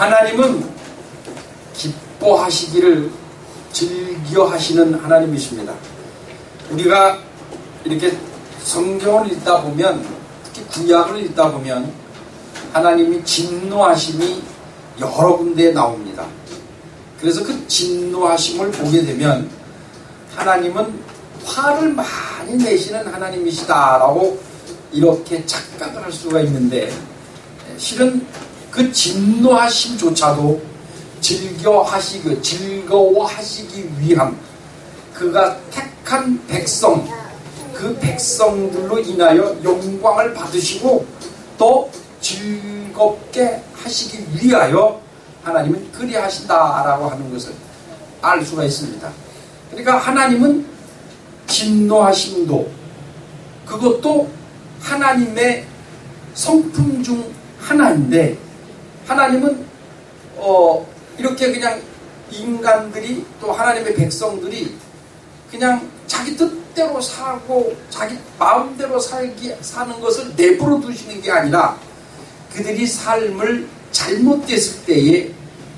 하나님은 기뻐하시기를 즐겨하시는 하나님이십니다. 우리가 이렇게 성경을 읽다 보면, 특히 구약을 읽다 보면 하나님이 진노하심이 여러 군데에 나옵니다. 그래서 그 진노하심을 보게 되면 하나님은 화를 많이 내시는 하나님이시다라고 이렇게 착각을 할 수가 있는데, 실은 그 진노하심조차도 즐거워하시기 위함, 그가 택한 백성, 그 백성들로 인하여 영광을 받으시고 또 즐겁게 하시기 위하여 하나님은 그리하신다라고 하는 것을 알 수가 있습니다. 그러니까 하나님은 진노하심도 그것도 하나님의 성품 중 하나인데, 하나님은 이렇게 그냥 인간들이 또 하나님의 백성들이 그냥 자기 뜻대로 살고 자기 마음대로 사는 것을 내버려 두시는 게 아니라, 그들이 삶을 잘못됐을 때에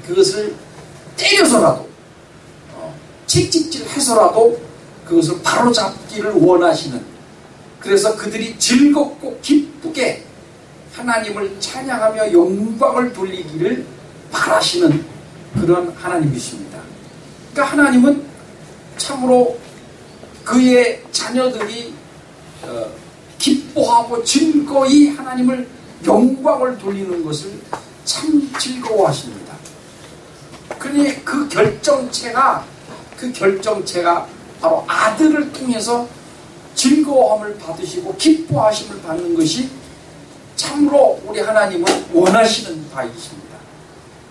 그것을 때려서라도 채찍질해서라도 그것을 바로잡기를 원하시는, 그래서 그들이 즐겁고 기쁘게 하나님을 찬양하며 영광을 돌리기를 바라시는 그런 하나님이십니다. 그러니까 하나님은 참으로 그의 자녀들이 기뻐하고 즐거이 하나님을 영광을 돌리는 것을 참 즐거워하십니다. 그러니 그 결정체가 바로 아들을 통해서 즐거움을 받으시고 기뻐하심을 받는 것이 참으로 우리 하나님은 원하시는 바이십니다.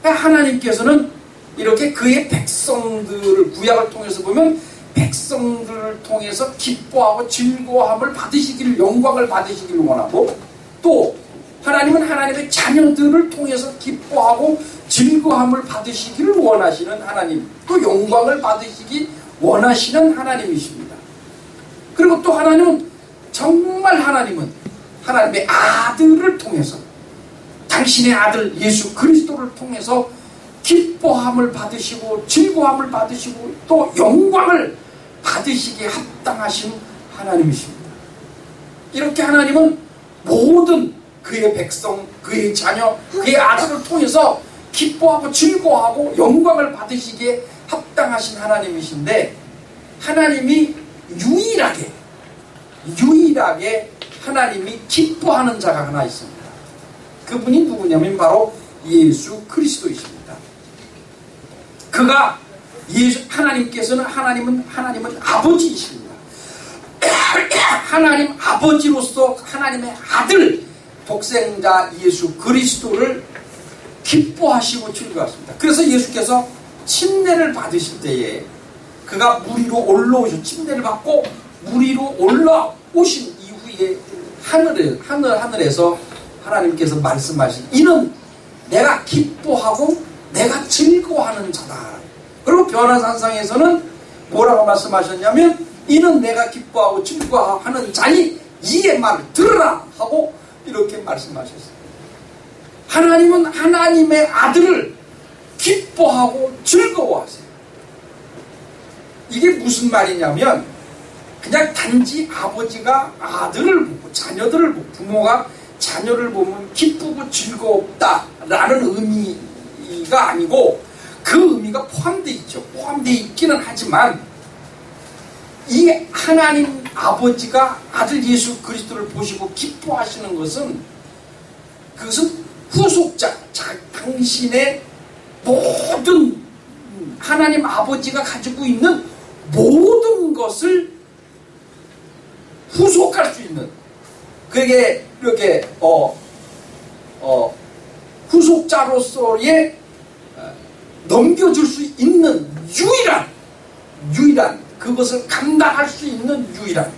하나님께서는 이렇게 그의 백성들을, 구약을 통해서 보면 백성들을 통해서 기뻐하고 즐거움을 받으시기를, 영광을 받으시기를 원하고, 또 하나님은 하나님의 자녀들을 통해서 기뻐하고 즐거움을 받으시기를 원하시는 하나님, 또 영광을 받으시기 원하시는 하나님이십니다. 그리고 또 하나님은 정말 하나님의 아들을 통해서, 당신의 아들 예수 그리스도를 통해서 기뻐함을 받으시고 즐거움을 받으시고 또 영광을 받으시기에 합당하신 하나님이십니다. 이렇게 하나님은 모든 그의 백성, 그의 자녀, 그의 아들을 통해서 기뻐하고 즐거워하고 영광을 받으시기에 합당하신 하나님이신데, 하나님이 유일하게 하나님이 기뻐하는 자가 하나 있습니다. 그분이 누구냐면 바로 예수 그리스도이십니다. 그가 하나님은 아버지이십니다. 하나님 아버지로서 하나님의 아들 독생자 예수 그리스도를 기뻐하시고 즐거워하십니다. 그래서 예수께서 침례를 받으실 때에 그가 물 위로 올라오신, 침례를 받고 물 위로 올라오신 이후에 하늘에서 하나님께서 말씀하신, 이는 내가 기뻐하고 내가 즐거워하는 자다. 그리고 변화산상에서는 뭐라고 말씀하셨냐면, 이는 내가 기뻐하고 즐거워하는 자니 이의 말을 들으라 하고 이렇게 말씀하셨어요. 하나님은 하나님의 아들을 기뻐하고 즐거워하세요. 이게 무슨 말이냐면, 그냥 단지 아버지가 아들을 보고 자녀들을 보고 부모가 자녀를 보면 기쁘고 즐겁다라는 의미가 아니고, 그 의미가 포함되어 있죠. 포함되어 있기는 하지만, 이 하나님 아버지가 아들 예수 그리스도를 보시고 기뻐하시는 것은, 그것은 후속자, 당신의 모든 하나님 아버지가 가지고 있는 모든 것을 후속할 수 있는, 그게 이렇게 후속자로서의 넘겨줄 수 있는 유일한 그것을 감당할 수 있는 유일한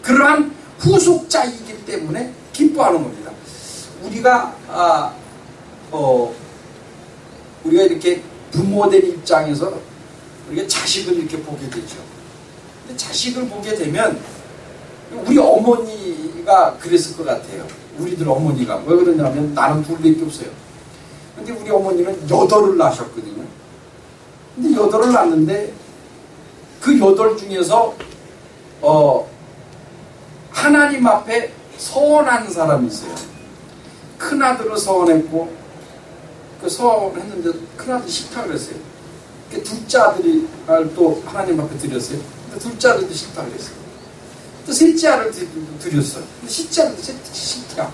그러한 후속자이기 때문에 기뻐하는 겁니다. 우리가 이렇게 부모된 입장에서 우리가 자식을 이렇게 보게 되죠. 근데 자식을 보게 되면 우리 어머니가 그랬을 것 같아요. 우리들 어머니가 왜 그러냐면, 나는 둘밖에 없어요. 근데 우리 어머니는 8을 낳으셨거든요. 근데 8을 낳았는데 그 8 중에서 하나님 앞에 서원한 사람이 있어요. 큰아들을 서원했고 그 서원했는데 큰아들이 싫다 그랬어요. 둘째 아들이 또 하나님 앞에 드렸어요. 근데 둘째 아들도 싫다 그랬어요. 또 셋째 아들을 드렸어요. 근데 셋째 아들도 싫다.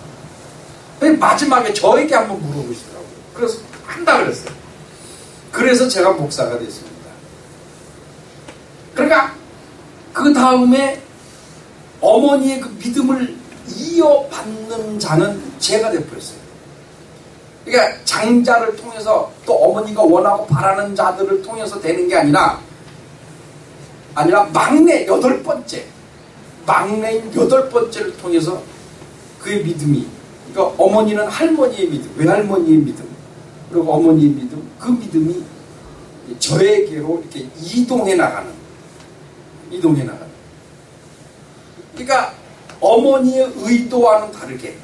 마지막에 저에게 한번 물어보시더라고요. 그래서 한다 그랬어요. 그래서 제가 목사가 됐습니다. 그러니까 그 다음에 어머니의 그 믿음을 이어받는 자는 제가 되어버렸어요. 그러니까 장자를 통해서 또 어머니가 원하고 바라는 자들을 통해서 되는 게 아니라 막내 8번째, 막내인 8번째를 통해서 그의 믿음이, 그러니까 어머니는 할머니의 믿음, 외할머니의 믿음, 그리고 어머니의 믿음, 그 믿음이 저에게로 이렇게 이동해 나가는. 그러니까 어머니의 의도와는 다르게,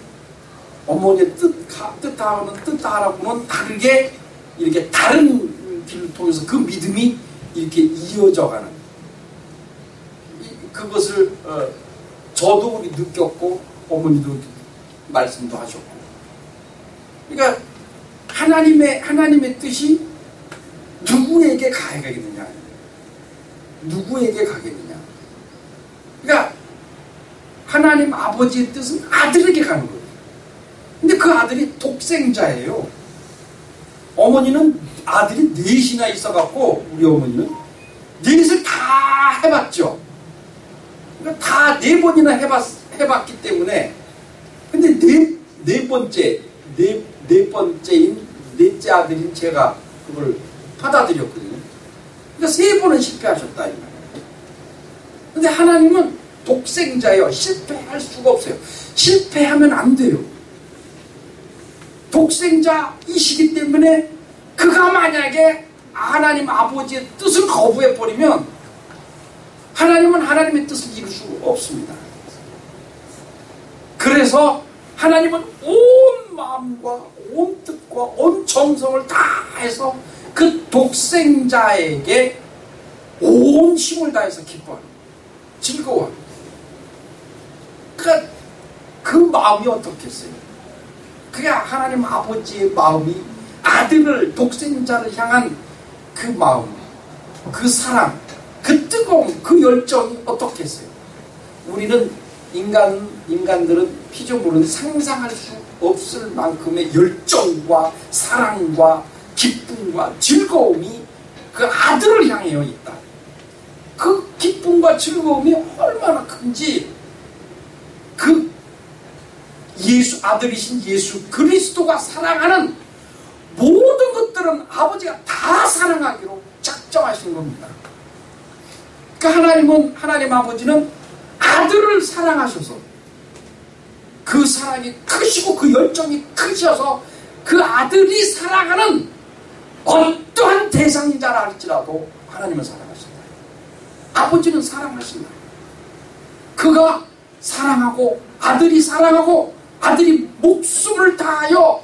어머니의 뜻하고는 다르게 이렇게 다른 길을 통해서 그 믿음이 이렇게 이어져 가는. 그것을 저도 우리 느꼈고 어머니도 말씀도 하셨고. 그러니까 하나님의 뜻이 누구에게 가겠느냐? 누구에게 가겠느냐? 그러니까 하나님 아버지의 뜻은 아들에게 가는 거예요. 근데 그 아들이 독생자예요. 어머니는 아들이 4이나 있어갖고 우리 어머니는 4을 다 해봤죠. 그러니까 다 4번이나 해봤기 때문에. 근데 네 번째인 넷째 아들인 제가 그걸 받아들였거든요. 그러니까 3번은 실패하셨다 이 말이에요. 근데 하나님은 독생자예요. 실패할 수가 없어요. 실패하면 안 돼요. 독생자이시기 때문에 그가 만약에 하나님 아버지의 뜻을 거부해버리면 하나님은 하나님의 뜻을 이룰 수 없습니다. 그래서 하나님은 온 마음과 온 뜻과 온 정성을 다해서 그 독생자에게 온 힘을 다해서 기뻐합니다. 즐거워합니다. 그러니까 그 마음이 어떻겠어요? 그게 하나님 아버지의 마음이 아들을, 독생자를 향한 그 마음, 그 사랑, 그 뜨거움, 그 열정이 어떻겠어요? 우리는 인간들은 피조물은 상상할 수 없을 만큼의 열정과 사랑과 기쁨과 즐거움이 그 아들을 향해 있다. 그 기쁨과 즐거움이 얼마나 큰지 그 아들이신 예수 그리스도가 사랑하는 모든 것들은 아버지가 다 사랑하기로 작정하신 겁니다. 그러니까 하나님 아버지는 아들을 사랑하셔서 그 사랑이 크시고 그 열정이 크셔서 그 아들이 사랑하는 어떠한 대상자라 할지라도 하나님은 사랑하신다. 아버지는 사랑하신다. 그가 사랑하고 아들이 목숨을 다하여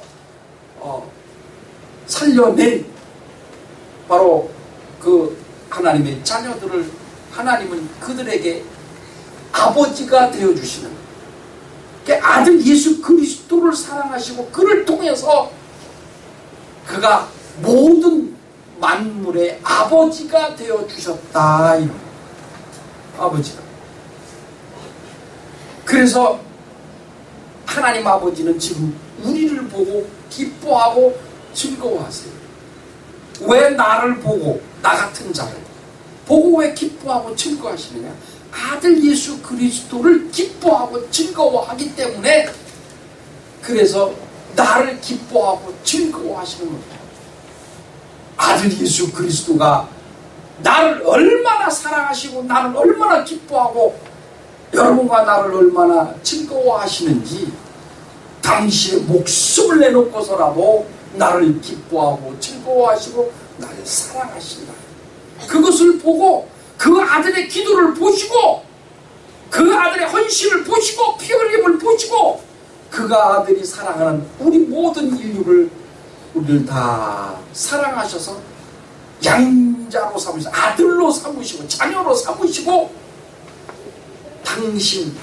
살려낸 바로 그 하나님의 자녀들을 하나님은 그들에게 아버지가 되어주시는 아들 예수 그리스도를 사랑하시고 그를 통해서 그가 모든 만물의 아버지가 되어주셨다. 아버지가. 그래서 하나님 아버지는 지금 우리를 보고 기뻐하고 즐거워하세요. 왜 나를 보고, 나 같은 자를 보고 왜 기뻐하고 즐거워하시느냐? 아들 예수 그리스도를 기뻐하고 즐거워하기 때문에 그래서 나를 기뻐하고 즐거워하시는 겁니다. 아들 예수 그리스도가 나를 얼마나 사랑하시고 나를 얼마나 기뻐하고 여러분과 나를 얼마나 즐거워하시는지 당신의 목숨을 내놓고서라도 나를 기뻐하고 즐거워하시고 나를 사랑하신다. 그것을 보고 그 아들의 기도를 보시고 그 아들의 헌신을 보시고 피 흘림을 보시고 그가 아들이 사랑하는 우리 모든 인류를 우리를 다 사랑하셔서 양자로 삼으시고 아들로 삼으시고 자녀로 삼으시고 당신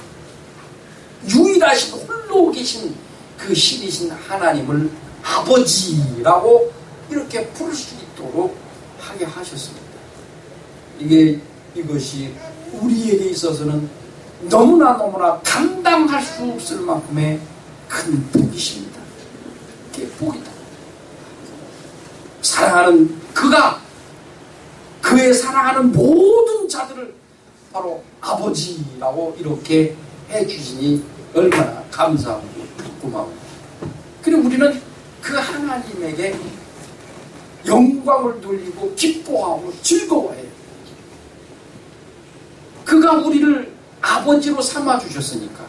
유일하신 홀로 계신 그 신이신 하나님을 아버지라고 이렇게 부를 수 있도록 하게 하셨습니다. 이것이 우리에게 있어서는 너무나 감당할 수 없을 만큼의 큰 복이십니다. 그게 복이다. 사랑하는 그가 그의 사랑하는 모든 자들을 바로 아버지라고 이렇게 해주시니 얼마나 감사하고 고마워요. 그리고 우리는 그 하나님에게 영광을 돌리고 기뻐하고 즐거워해요. 그가 우리를 아버지로 삼아주셨으니까,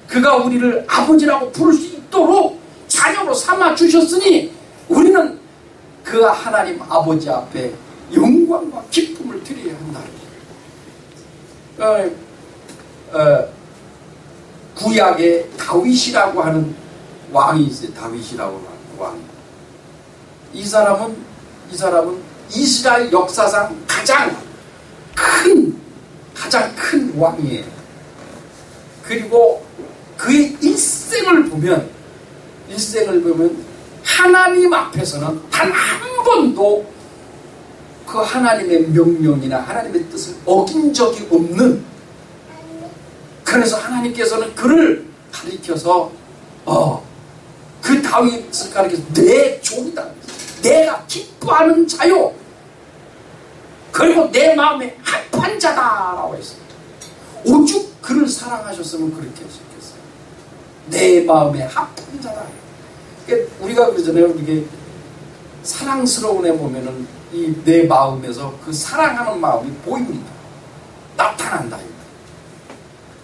그가 우리를 아버지라고 부를 수 있도록 자녀로 삼아주셨으니 우리는 그 하나님 아버지 앞에 영광과 기쁨을 드려야 한다. 구약에 다윗이라고 하는 왕이 있어요. 다윗이라고 하는 왕. 이 사람은 이스라엘 역사상 가장 큰 왕이에요. 그리고 그의 일생을 보면 하나님 앞에서는 단 한 번도 그 하나님의 명령이나 하나님의 뜻을 어긴 적이 없는, 그래서 하나님께서는 그를 가리켜서 그 다윗을 가리켜서 내 종이다, 내가 기뻐하는 자요, 그리고 내 마음에 합한 자다라고 했습니다. 오죽 그를 사랑하셨으면 그렇게 하셨겠어요. 내 마음에 합한 자다. 그러니까 우리가 그러잖아요. 이게 사랑스러운 애 보면은 이 내 마음에서 그 사랑하는 마음이 보입니다. 나타난다.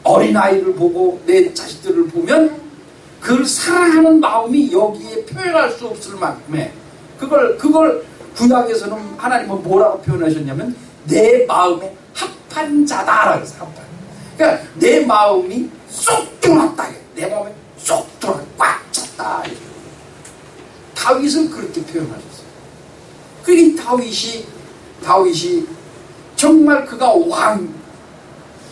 어린아이를 보고 내 자식들을 보면 그걸 사랑하는 마음이 여기에 표현할 수 없을 만큼의 그걸 구약에서는 하나님은 뭐라고 표현하셨냐면 내 마음에 합한 자다라고 해서 합한. 그러니까 내 마음이 쏙 들어왔다. 내 마음에 쏙 들어와 꽉 찼다. 다윗은 그렇게 표현하셨어요. 그 다윗이 정말 그가 왕.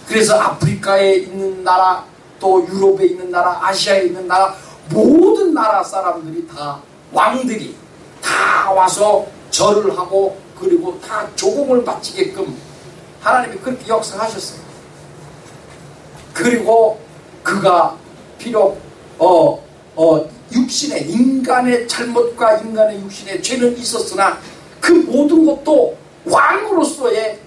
그래서 아프리카에 있는 나라, 또 유럽에 있는 나라, 아시아에 있는 나라, 모든 나라 사람들이 다 왕들이 다 와서 절을 하고 그리고 다 조공을 바치게끔 하나님이 그렇게 역사하셨어요. 그리고 그가 비록 육신의 인간의 잘못과 인간의 육신의 죄는 있었으나 그 모든 것도 왕으로서의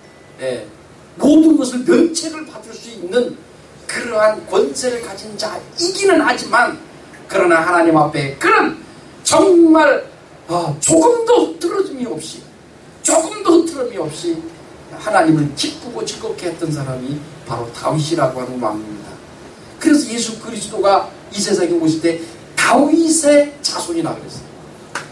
모든 것을 면책을 받을 수 있는 그러한 권세를 가진 자이기는 하지만, 그러나 하나님 앞에 그는 정말 조금도 흐트러짐이 없이 하나님을 기쁘고 즐겁게 했던 사람이 바로 다윗이라고 하는 왕입니다. 그래서 예수 그리스도가 이 세상에 오실 때 다윗의 자손이라고 그랬어요.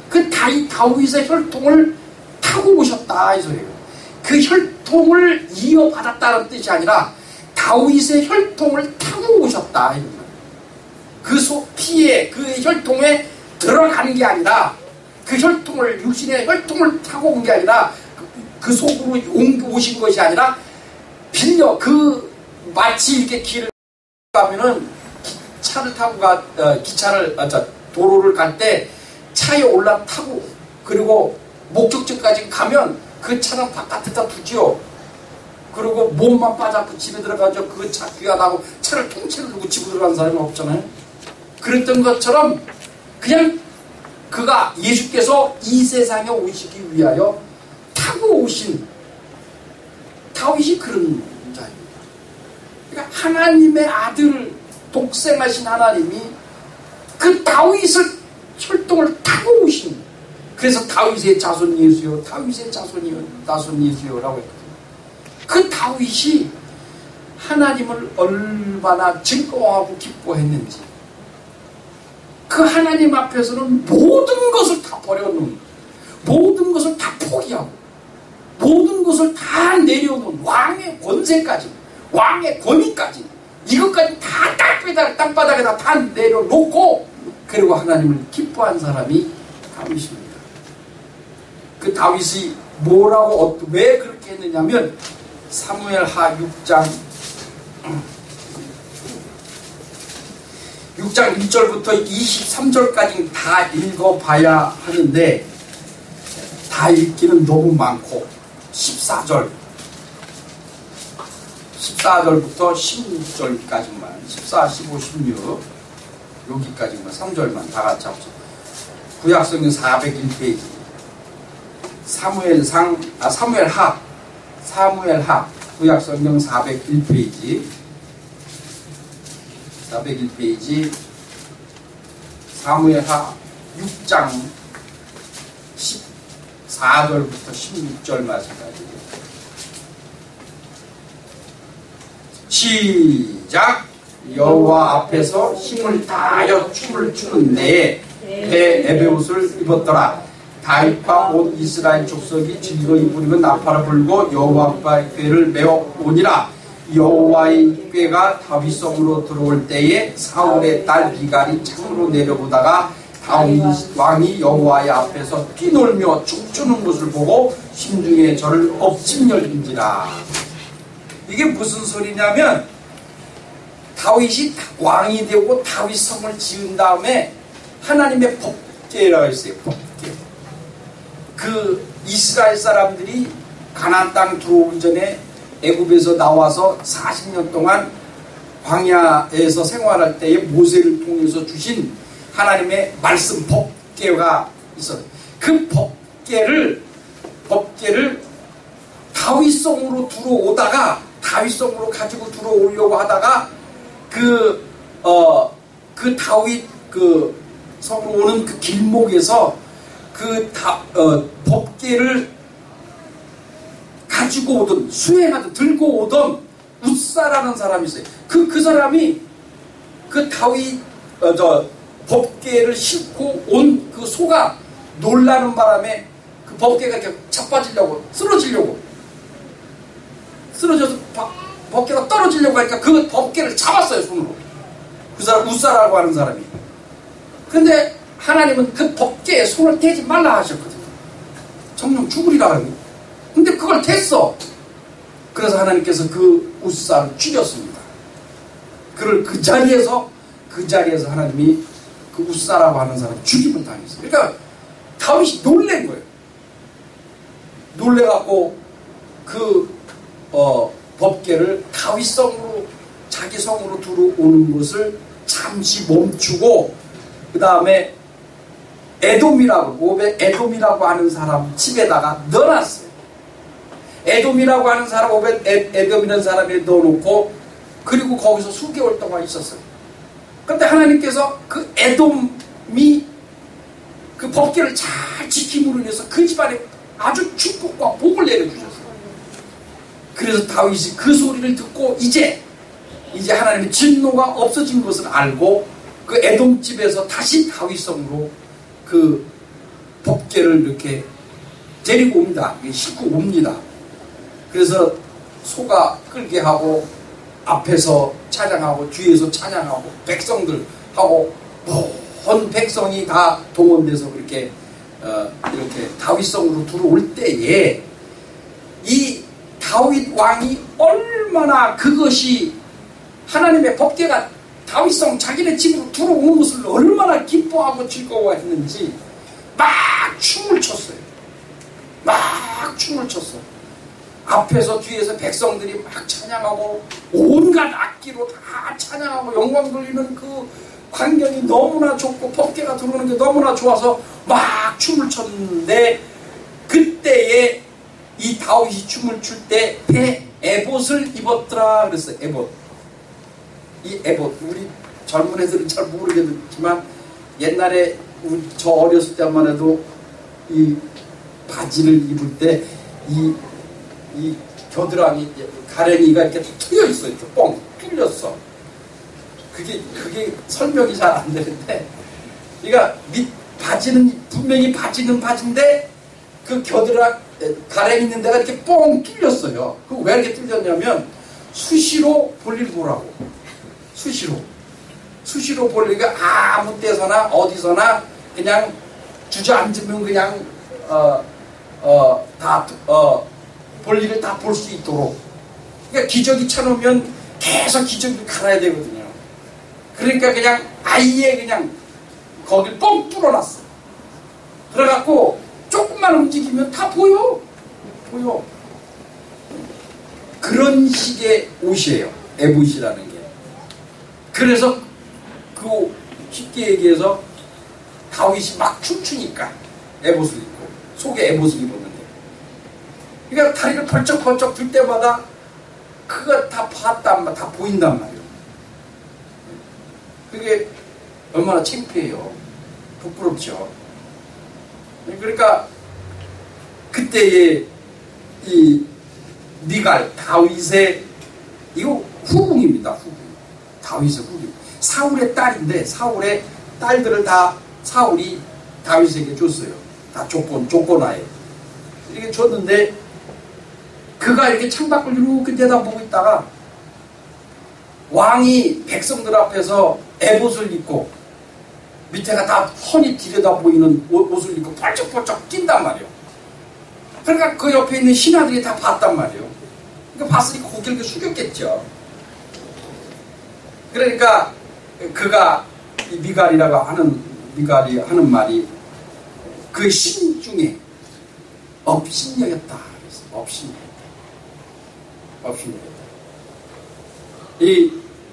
그 다윗의 혈통을 타고 오셨다 이 소리예요. 그 혈통을 이어받았다는 뜻이 아니라 다윗의 혈통을 타고 오셨다 이런 말이에요. 그 피에 그 혈통에 들어가는 게 아니라, 그 혈통을 육신의 혈통을 타고 온 게 아니라, 그 속으로 오신 것이 아니라 빌려 마치 이렇게 길을 가면은 차를 타고 도로를 갈 때 차에 올라타고 그리고 목적지까지 가면 그 차는 바깥에다 두지요. 그리고 몸만 빠져서 집에 들어가죠. 그 차 귀하다고 차를 통째로 두고 집으로 들어가는 사람이 없잖아요. 그랬던 것처럼 그냥 그가 예수께서 이 세상에 오시기 위하여 타고 오신 다윗이 그런 자입니다. 그러니까 하나님의 아들을 독생하신 하나님이 그 다윗을 혈통을 타고 오신, 그래서 다윗의 자손 예수요, 다윗의 자손 예수요라고 했거든요. 그 다윗이 하나님을 얼마나 즐거워하고 기뻐했는지, 그 하나님 앞에서는 모든 것을 다 버려놓은, 모든 것을 다 포기하고, 모든 것을 다 내려놓은 왕의 권세까지, 왕의 권위까지, 이것까지 다 땅바닥에다 다 내려놓고 그리고 하나님을 기뻐한 사람이 다윗입니다. 그 다윗이 뭐라고 왜 그렇게 했느냐면 사무엘하 6장 1절부터 23절까지 다 읽어봐야 하는데 다 읽기는 너무 많고 14절부터 16절까지만 14, 15, 16 여기까지만 3절만 다 같이 합쳐 구약성경 401페이지 사무엘하 구약성경 401페이지 사무엘하 6장 14절부터 16절 말씀까지 시작. 여호와 앞에서 힘을 다하여 춤을 추는데 배 에베옷을 입었더라. 다윗과 온 이스라엘 족속이 즐거이 부리고 나팔을 불고 여호와의 궤를 메어 오니라. 여호와의 궤가 다윗성으로 들어올 때에 사울의 딸 미갈이 창으로 내려보다가 다윗 왕이 여호와의 앞에서 뛰놀며 춤추는 것을 보고 심중에 저를 엎침열린지라. 이게 무슨 소리냐면 다윗이 왕이 되고 다윗성을 지은 다음에 하나님의 법궤라고 했어요. 법궤. 그 이스라엘 사람들이 가나안 땅 들어오기 전에 애굽에서 나와서 40년 동안 광야에서 생활할 때에 모세를 통해서 주신 하나님의 말씀 법궤가 있어요. 그 법궤를 다윗성으로 들어오다가 다윗성으로 가지고 들어오려고 하다가 그 다윗 그 성으로 오는 그 길목에서 법궤를 가지고 오던 수행하던 들고 오던 웃사라는 사람이 있어요. 그 사람이 그 다윗 법궤를 싣고 온 그 소가 놀라는 바람에 그 법궤가 이렇게 자빠지려고 쓰러져서 법궤가 떨어지려고 하니까 그 법궤를 잡았어요, 손으로. 그 사람 웃사라고 하는 사람이. 근데 하나님은 그 법궤에 손을 대지 말라 하셨거든요. 정령 죽으리라 하는. 근데 그걸 댔어. 그래서 하나님께서 그 웃사를 죽였습니다. 그를 그 자리에서 하나님이 그 웃사라고 하는 사람 죽임을 당했어요. 그러니까 다윗이 놀란 거예요. 놀래갖고 법궤를 다윗성으로 자기 성으로 들어오는 것을 잠시 멈추고 그 다음에 에돔이라고 하는 사람 집에다가 넣어놨어요. 에돔이라고 하는 사람 에돔이라는 사람에 넣어놓고 그리고 거기서 수개월 동안 있었어요. 그런데 하나님께서 그 에돔이 그 법궤를 잘 지킴으로 인해서 그 집안에 아주 축복과 복을 내려주셨어요. 그래서 다윗이 그 소리를 듣고 이제 하나님의 진노가 없어진 것을 알고 그 에돔 집에서 다시 다윗성으로 그 법궤를 이렇게 데리고 옵니다. 싣고 옵니다. 그래서 소가 끌게 하고 앞에서 찬양하고 뒤에서 찬양하고 백성들하고 온 백성이 다 동원돼서 이렇게 다윗성으로 들어올 때에 이 다윗 왕이 얼마나 그것이 하나님의 법궤가 다윗성 자기네 집으로 들어오는 것을 얼마나 기뻐하고 즐거워했는지 막 춤을 췄어요. 앞에서 뒤에서 백성들이 막 찬양하고 온갖 악기로 다 찬양하고 영광 돌리는 그 광경이 너무나 좋고 법궤가 들어오는 게 너무나 좋아서 막 춤을 췄는데 그때에 이 다윗이 춤을 출 때 배 에봇을 입었더라 그랬어요. 이 에봇 우리 젊은 애들은 잘 모르겠지만 옛날에 저 어렸을 때만 해도 이 바지를 입을 때 이 겨드랑이 가랭이가 이렇게 트여 있어. 이렇게 뻥 뚫렸어. 그게 설명이 잘 안 되는데, 그러니까 바지는 분명히 바지는 바지인데 그 겨드랑 가랭이 있는 데가 이렇게 뻥 뚫렸어요. 그 왜 이렇게 뚫렸냐면 수시로 볼일 보라고. 수시로. 수시로 볼일가 아무 때서나 어디서나 그냥 주저앉으면 그냥 볼일을 다 볼 수 있도록. 그러니까 기저귀 쳐놓으면 계속 기저귀를 갈아야 되거든요. 그러니까 그냥 아예 그냥 거길 뻥 뚫어놨어. 그래갖고 조금만 움직이면 다 보여. 그런 식의 옷이에요. 에봇이라는 게. 그래서 그 쉽게 얘기해서 다윗이 막 춤추니까 에봇을 입고 속에 에봇을 입었는데, 그러니까 다리를 벌쩍벌쩍 들 때마다 그거 다 다 보인단 말이에요. 그게 얼마나 창피해요. 부끄럽죠. 그러니까 그때의 이 미갈, 다윗의 이거 후궁입니다. 후궁. 다윗의 후궁. 사울의 딸인데 사울의 딸들을 다 사울이 다윗에게 줬어요. 다 조건하에 이렇게 줬는데, 그가 이렇게 창밖을 이렇게 내다보고 있다가 왕이 백성들 앞에서 에봇을 입고 밑에가 다 훤히 들여다 보이는 옷을 입고 펄쩍펄쩍 뛴단 말이에요. 그러니까 그 옆에 있는 신하들이 다 봤단 말이에요. 그러니까 봤으니까 고개를 숙였겠죠. 그러니까 그가 미갈이라고 하는 미갈이 하는 말이 그 신 중에 업신여겼다. 업신여겼다.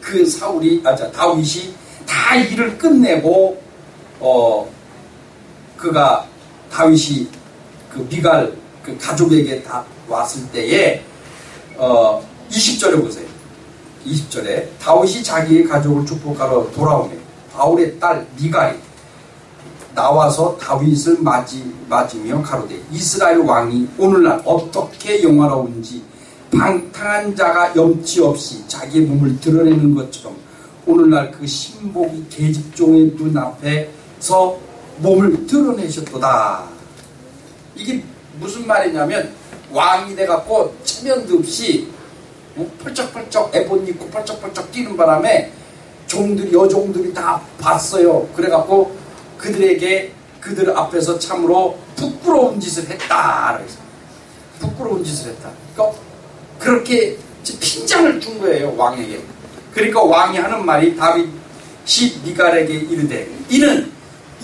그 다윗이 다 일을 끝내고 그가 다윗이 그 미갈 그 가족에게 다 왔을 때에 20절에 보세요. 20절에 다윗이 자기의 가족을 축복하러 돌아오네. 바울의 딸 미갈이 나와서 다윗을 맞으며 가로되 이스라엘 왕이 오늘날 어떻게 영화로운지 방탕한 자가 염치 없이 자기의 몸을 드러내는 것처럼 오늘날 그 신복이 계집종의 눈앞에서 몸을 드러내셨도다. 이게 무슨 말이냐면, 왕이 돼갖고 체면도 없이 펄쩍펄쩍 에봇 입고 펄쩍펄쩍 뛰는 바람에 여종들이 다 봤어요. 그래갖고 그들 앞에서 참으로 부끄러운 짓을 했다. 부끄러운 짓을 했다. 그러니까 그렇게 핀장을 준 거예요, 왕에게. 그러니까 왕이 하는 말이 다윗이 미갈에게 이르되 이는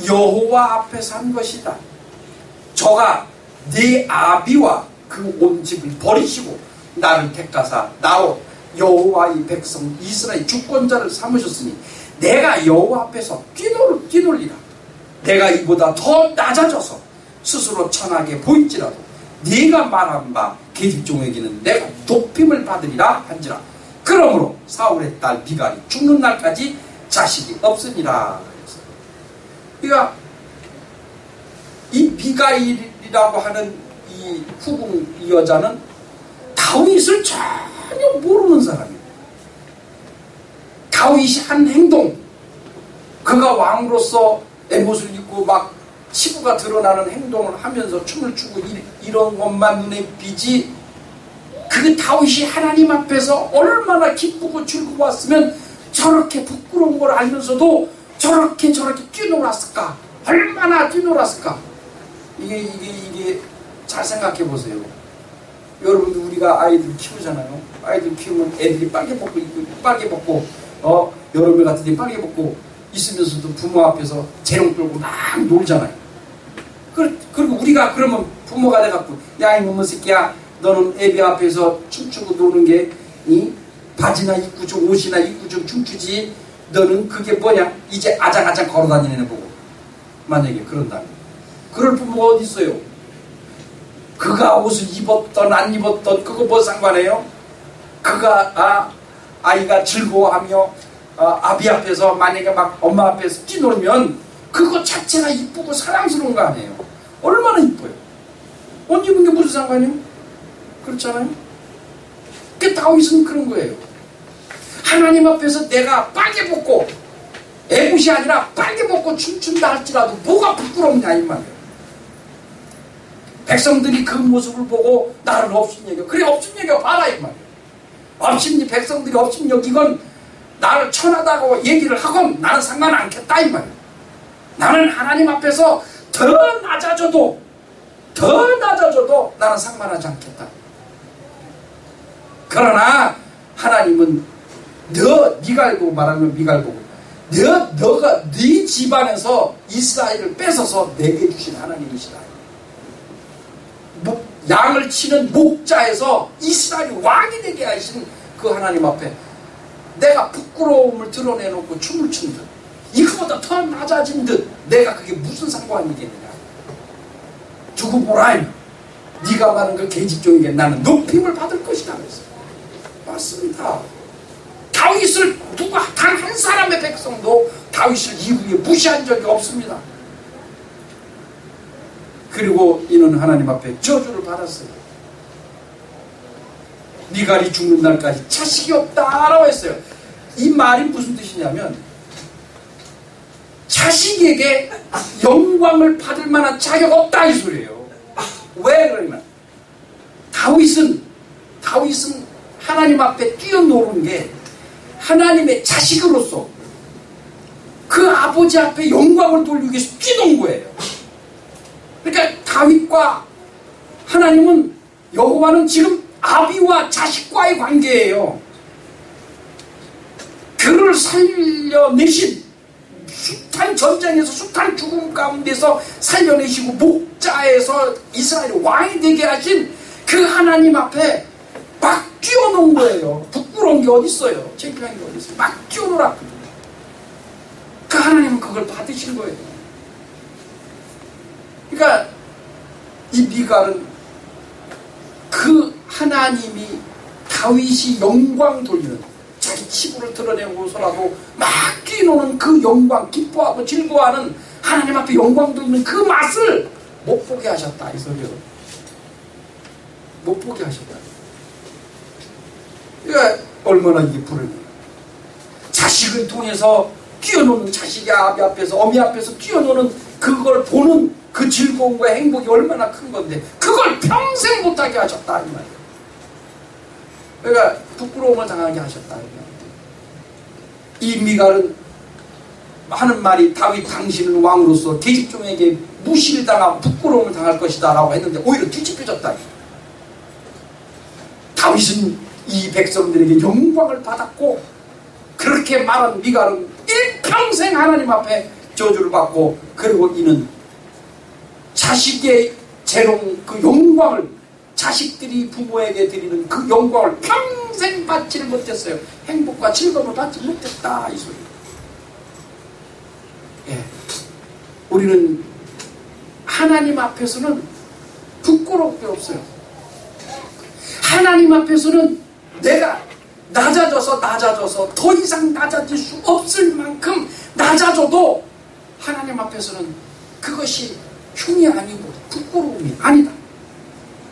여호와 앞에서 한 것이다. 저가 네 아비와 그 온 집을 버리시고 나를 택하사 나로 여호와의 백성 이스라엘 주권자를 삼으셨으니 내가 여호와 앞에서 뛰놀리라. 내가 이보다 더 낮아져서 스스로 천하게 보일지라도 네가 말한 바 계집종에게는 내가 높임을 받으리라 한지라. 그러므로 사울의 딸 미갈이 죽는 날까지 자식이 없으니라. 그러니까 이 미갈이라고 하는 이 후궁 이 여자는 다윗을 전혀 모르는 사람이에요. 다윗이 한 행동, 그가 왕으로서 에봇을 입고 막 치부가 드러나는 행동을 하면서 춤을 추고 이런 것만 눈에 띄지, 그 다윗이 하나님 앞에서 얼마나 기쁘고 즐거웠으면 저렇게 부끄러운 걸 알면서도 저렇게 뛰놀았을까? 얼마나 뛰놀았을까? 이게 잘 생각해 보세요. 여러분들 우리가 아이들 키우잖아요. 아이들 키우면 애들이 빨개 벗고 여름에 같은 데 빨개 벗고 있으면서도 부모 앞에서 재롱 끌고 막 놀잖아요. 그리고 우리가 그러면 부모가 돼갖고 야 이놈의 새끼야, 너는 애비 앞에서 춤추고 노는 게 바지나 입고 좀 옷이나 입고 좀 춤추지, 너는 그게 뭐냐? 이제 아장아장 걸어다니는 애 보고 만약에 그런다면 그럴 부모가 어디 있어요? 그가 옷을 입었던 안 입었던 그거 뭐 상관해요? 그가 아이가 즐거워하며 아비 앞에서 만약에 막 엄마 앞에서 뛰놀면 그거 자체가 이쁘고 사랑스러운 거 아니에요? 얼마나 이뻐요. 옷 입은 게 무슨 상관이에요? 그렇잖아요. 그 다윗은 그런 거예요. 하나님 앞에서 내가 빨개 벗고 에봇이 아니라 빨개 벗고 춤춘다 할지라도 뭐가 부끄럽냐 이 말이에요. 백성들이 그 모습을 보고 나를 업신여겨. 그래 업신여겨 봐라 이 말이에요. 백성들이 업신여기건 나를 천하다고 얘기를 하고 나는 상관 않겠다 이 말이에요. 나는 하나님 앞에서 더 낮아져도 나는 상관하지 않겠다. 그러나 하나님은 미갈고 말하면 미갈고고 너가 네 집안에서 이스라엘을 뺏어서 내게 주신 하나님이시다. 양을 치는 목자에서 이스라엘이 왕이 되게 하신 그 하나님 앞에 내가 부끄러움을 드러내놓고 춤을 춘 듯 이거보다 더 낮아진 듯 내가 그게 무슨 상관이겠느냐. 두고 보라. 네가 말하는 그 계집종에게 나는 높임을 받을 것이다. 그랬어요. 맞습니다. 다윗을 누가 단 한 사람의 백성도 다윗을 이후에 무시한 적이 없습니다. 그리고 이는 하나님 앞에 저주를 받았어요. 미갈이 죽는 날까지 자식이 없다라고 했어요. 이 말이 무슨 뜻이냐면 자식에게 영광을 받을 만한 자격 없다 이 소리예요. 왜 그러냐면 다윗은 하나님 앞에 뛰어노는 게 하나님의 자식으로서 그 아버지 앞에 영광을 돌리기 위해서 뛰는 거예요. 그러니까 다윗과 하나님은 여호와는 지금 아비와 자식과의 관계예요. 그를 살려내신 숱한 전쟁에서 숱한 죽음 가운데서 살려내시고 목자에서 이스라엘 왕이 되게 하신 그 하나님 앞에 막 뛰어놓은 거예요. 부끄러운 게 어디 있어요? 창피한 게 어디 있어요? 막 뛰어놓으라. 그 하나님은 그걸 받으신 거예요. 그러니까 이 미갈은 그 하나님이 다윗이 영광 돌리는 자기 치부를 드러내고서라도 막 뛰노는 그 영광, 기뻐하고 즐거워하는 하나님 앞에 영광 돌리는 그 맛을 못 보게 하셨다 이 소리요. 못 보게 하셨다. 그러니까 얼마나 이게 불행해요. 자식을 통해서 뛰어노는 자식의 아비 앞에서 어미 앞에서 뛰어노는 그걸 보는 그 즐거움과 행복이 얼마나 큰 건데 그걸 평생 못하게 하셨다 이 말이에요. 그러니까 부끄러움을 당하게 하셨다 이 말이에요. 이 미갈은 하는 말이 다윗 당신은 왕으로서 계집종에게 무시를 당하고 부끄러움을 당할 것이다 라고 했는데 오히려 뒤집혀졌다. 다윗은 이 백성들에게 영광을 받았고 그렇게 말한 미갈은 일평생 하나님 앞에 저주를 받고 그리고 이는 자식의 재롱 그 영광을 자식들이 부모에게 드리는 그 영광을 평생 받지를 못했어요. 행복과 즐거움을 받지 못했다 이 소리. 예. 우리는 하나님 앞에서는 부끄러울 게 없어요. 하나님 앞에서는 내가 낮아져서 더 이상 낮아질 수 없을 만큼 낮아져도 하나님 앞에서는 그것이 흉이 아니고 부끄러움이 아니다.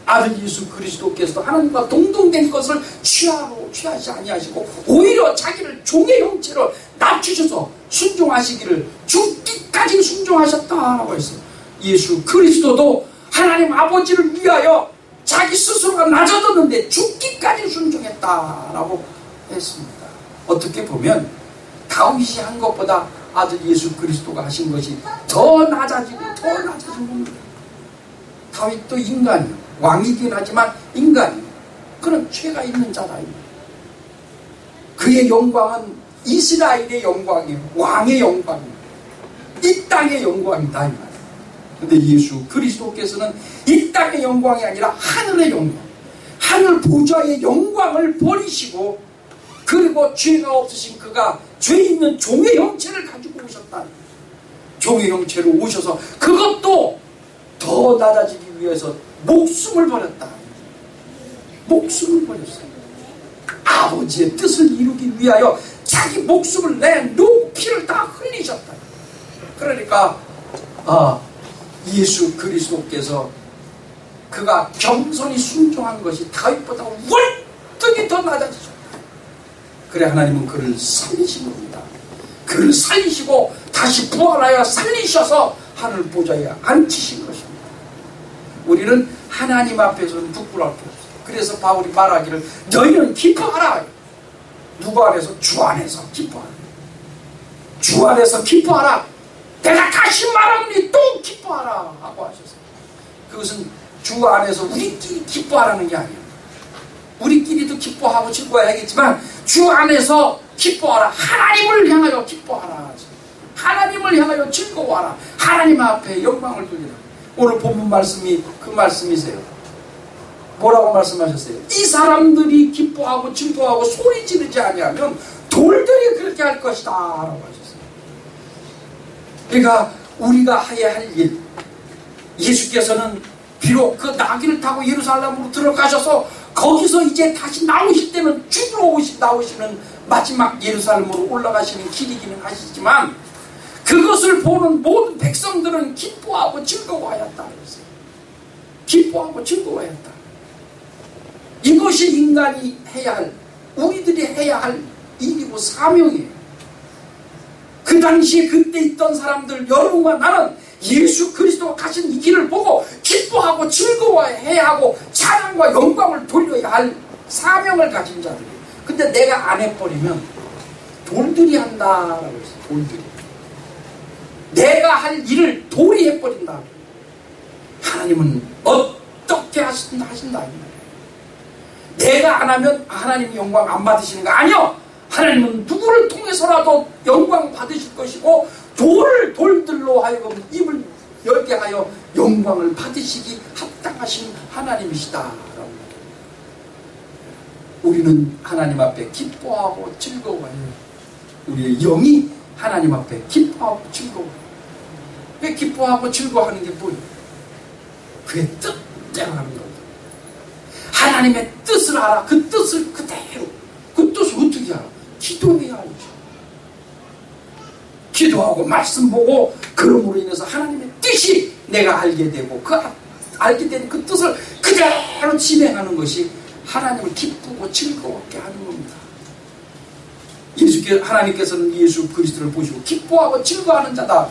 아들 예수 그리스도께서도 하나님과 동등된 것을 취하지 아니하시고 오히려 자기를 종의 형체로 낮추셔서 순종하시기를 죽기까지 순종하셨다라고 했어요. 예수 그리스도도 하나님 아버지를 위하여 자기 스스로가 낮아졌는데 죽기까지 순종했다라고 했습니다. 어떻게 보면 다윗이 한 것보다 아들 예수 그리스도가 하신 것이 더 낮아지고 더 낮아진 겁니다. 다윗도 인간이요. 왕이긴 하지만 인간이요. 그런 죄가 있는 자라입니다. 그의 영광은 이스라엘의 영광이에요. 왕의 영광이에요. 이 땅의 영광이다 이 말이에요. 그런데 예수 그리스도께서는 이 땅의 영광이 아니라 하늘의 영광, 하늘 보좌의 영광을 버리시고 그리고 죄가 없으신 그가 죄 있는 종의 형체를 가지고 오셨다. 종의 형체로 오셔서 그것도 더 낮아지기 위해서 목숨을 버렸다. 목숨을 버렸어요. 아버지의 뜻을 이루기 위하여 자기 목숨을 내놓고 피를 다 흘리셨다. 그러니까 예수 그리스도께서 그가 겸손히 순종한 것이 다윗보다 월등히 더 낮아지셨다. 그래 하나님은 그를 살리신 겁니다. 그를 살리시고 다시 부활하여 살리셔서 하늘 보좌에 앉히신 것입니다. 우리는 하나님 앞에서는 부끄러울 게 없어요. 그래서 바울이 말하기를 너희는 기뻐하라. 누구 안에서? 주 안에서 기뻐하라. 주 안에서 기뻐하라. 내가 다시 말하니 또 기뻐하라 하고 하셨어요. 그것은 주 안에서 우리끼리 기뻐하라는 게 아니에요. 우리끼리도 기뻐하고 즐거워야겠지만 주 안에서 기뻐하라. 하나님을 향하여 기뻐하라. 하나님을 향하여 즐거워하라. 하나님 앞에 영광을 돌리라. 오늘 본문 말씀이 그 말씀이세요. 뭐라고 말씀하셨어요? 이 사람들이 기뻐하고 즐거워하고 소리 지르지 아니하면 돌들이 그렇게 할 것이다 라고 하셨어요. 그러니까 우리가 해야 할 일, 예수께서는 비록 그 나귀를 타고 예루살렘으로 들어가셔서 거기서 이제 다시 나오실 때는 죽으러 나오시는 마지막 예루살렘으로 올라가시는 길이기는 하시지만 그것을 보는 모든 백성들은 기뻐하고 즐거워하였다 그랬어요. 기뻐하고 즐거워하였다. 이것이 인간이 해야 할, 우리들이 해야 할 일이고 사명이에요. 그 당시에 그때 있던 사람들, 여러분과 나는 예수 그리스도가 가신 이 길을 보고 기뻐하고 즐거워해야 하고 찬양과 영광을 돌려야 할 사명을 가진 자들이에요. 근데 내가 안 해버리면 돌들이 한다라고 했어요. 돌들이. 내가 할 일을 돌이 해버린다. 하나님은 어떻게 하신다. 내가 안 하면 하나님이 영광 안 받으시는 거 아니요. 하나님은 누구를 통해서라도 영광 받으실 것이고 돌들로 하여금 입을 열게 하여 영광을 받으시기 합당하신 하나님이시다. 우리는 하나님 앞에 기뻐하고 즐거워해요. 우리의 영이 하나님 앞에 기뻐하고 즐거워해요. 왜 기뻐하고 즐거워하는 게 뭐예요? 그의 뜻대로 하는 거예요. 하나님의 뜻을 알아. 그 뜻을 그대로. 그 뜻을 어떻게 알아? 기도해야 알죠. 기도하고 말씀 보고 그럼으로 인해서 하나님의 뜻이 내가 알게 되고 그 알게 된 그 뜻을 그대로 진행하는 것이 하나님을 기쁘고 즐거웠게 하는 겁니다. 하나님께서는 예수 그리스도를 보시고 기뻐하고 즐거워하는 자다.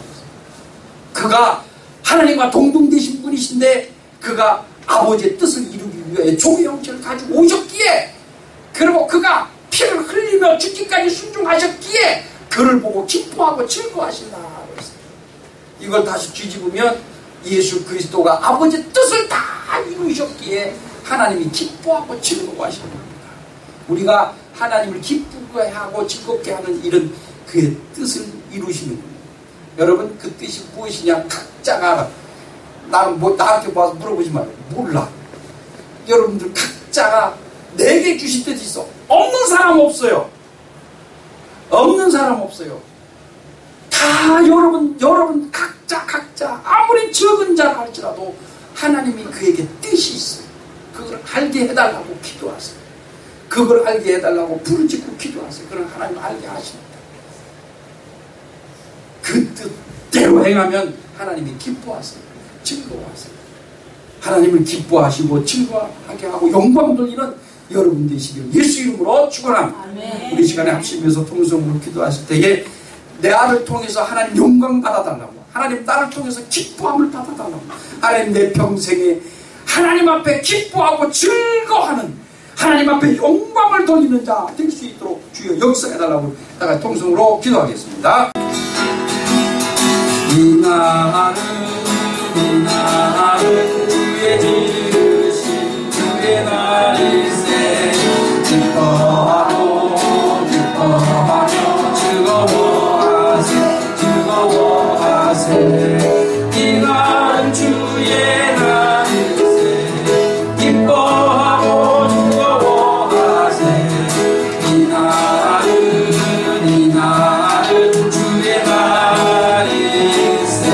그가 하나님과 동등되신 분이신데 그가 아버지의 뜻을 이루기 위해 종의 형체를 가지고 오셨기에, 그리고 그가 피를 흘리며 죽기까지 순종하셨기에 그를 보고 기뻐하고 즐거워하신다. 이걸 다시 뒤집으면 예수 그리스도가 아버지의 뜻을 다 이루셨기에 하나님이 기뻐하고 즐거워하시는 겁니다. 우리가 하나님을 기쁘게 하고 즐겁게 하는 이런 그의 뜻을 이루시는 겁니다. 여러분, 그 뜻이 무엇이냐? 각자가 알아. 나는 나한테 와서 물어보지 말아요. 몰라. 여러분들 각자가 내게 주신 뜻이 있어. 없는 사람 없어요. 없는 사람 없어요. 다 여러분 각자 아무리 적은 자라 할지라도 하나님이 그에게 뜻이 있어요. 그걸 알게 해달라고 기도하세요. 그걸 알게 해달라고 부르짖고 기도하세요. 그럼 하나님 알게 하십니다. 그 뜻대로 행하면 하나님이 기뻐하세요. 즐거워하세요. 하나님을 기뻐하시고 즐거워하게 하고 영광 돌리는 여러분 되시길 예수 이름으로 축원합니다. 우리 시간에 합심해서 통성으로 기도하실 때에 내 아를 통해서 하나님 영광 받아달라고, 하나님 나를 통해서 기뻐함을 받아달라고, 하나님 내 평생에 하나님 앞에 기뻐하고 즐거워하는, 하나님 앞에 영광을 돌리는 자 될 수 있도록 주여 역사해달라고 다같이 통성으로 기도하겠습니다. 이 날은 주의 지으신 주의 날일세. 기뻐하고 즐거워하세. 이 날은 주의 날일세. 기뻐하고 즐거워하세. 이 날은 주의 날일세.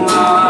나